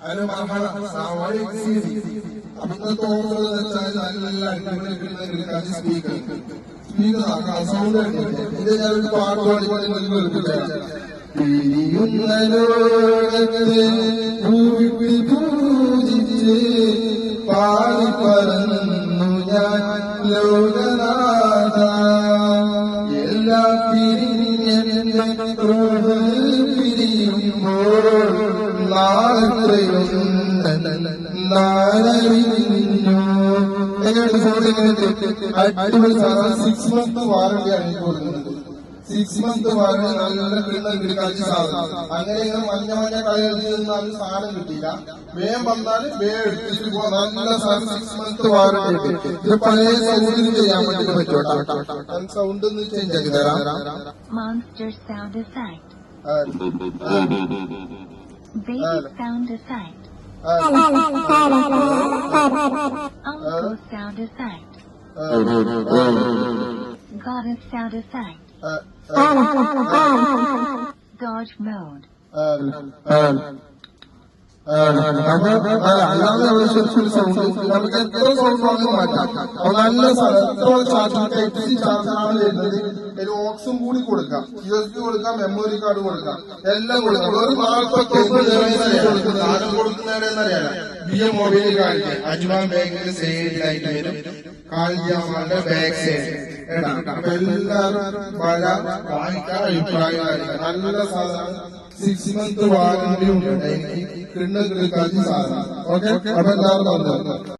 അതിന് അന്നത്തെ ഓർമ്മകൾ വെച്ചാൽ നല്ല അടിപൊളി സ്പീക്കർ സൗണ്ട് ഇത് ഞാനൊരു പാട്ട് പാടിക്കൊണ്ട് കേൾപ്പില്ല. പിരിയുന്ന ലോകത്തെ പൂജിച്ച് പാടിപ്പറന്നു ഞാൻ ലോകനാഥ. എല്ലാം പിരിയുമ്പോൾ അടിപൊളി സാധനം 6 month വാറണ്ടിയാണ് എനിക്ക് കൊടുക്കുന്നത്. 6 month വാറണ്ടി നല്ല കളിച്ച സാധനം. അങ്ങനെ മഞ്ഞ കളികളിൽ നിന്നാലും സാധനം കിട്ടിയില്ല. വേഗം വന്നാലും വേഗം എടുത്തിട്ട് പോകാൻ നല്ല സാധനം. 6 month വാറണ്ടി. ഇത് പഴയ സൗണ്ടിന് ചെയ്യാൻ വേണ്ടി പറ്റോട്ടോ. സൗണ്ട് ഒന്ന് ചേഞ്ച് ആക്കി തരാം. Monster sound effect. Baby sound effect. Uncle sound effect. Goddess sound effect. Dodge mode. അല്ലാതെ സൗണ്ട് നമുക്ക് എത്ര സൗണ്ട് വേണമെങ്കിലും മാറ്റാം. നല്ല ചാർജാണ് വരുന്നത്. ഒരു ഓക്സും കൂടി കൊടുക്കാം, USB കൊടുക്കാം, മെമ്മറി കാർഡ് കൊടുക്കാം, എല്ലാം കൊടുക്കാം. ഒരു 40 സാധനം കൊടുക്കുന്നവരെന്നറിയാലോ. BM മൊബൈൽ കാണിക്കുക അജ്മാൻ ബാങ്കിന്റെ സൈഡിലായിട്ട് വരും. കാൽജാമാന്റെ ബാക്ക് സൈഡ്. അപ്പൊ എല്ലാവരും പല വാങ്ങിക്കാൻ അഭിപ്രായം. നല്ല സാധനം. 6 month വാറണ്ടി ഉണ്ട്. എനിക്ക് കിണ്ണ കളിക്കാത്ത സാധനം. ഓക്കെ, അപ്പൊ എല്ലാവരും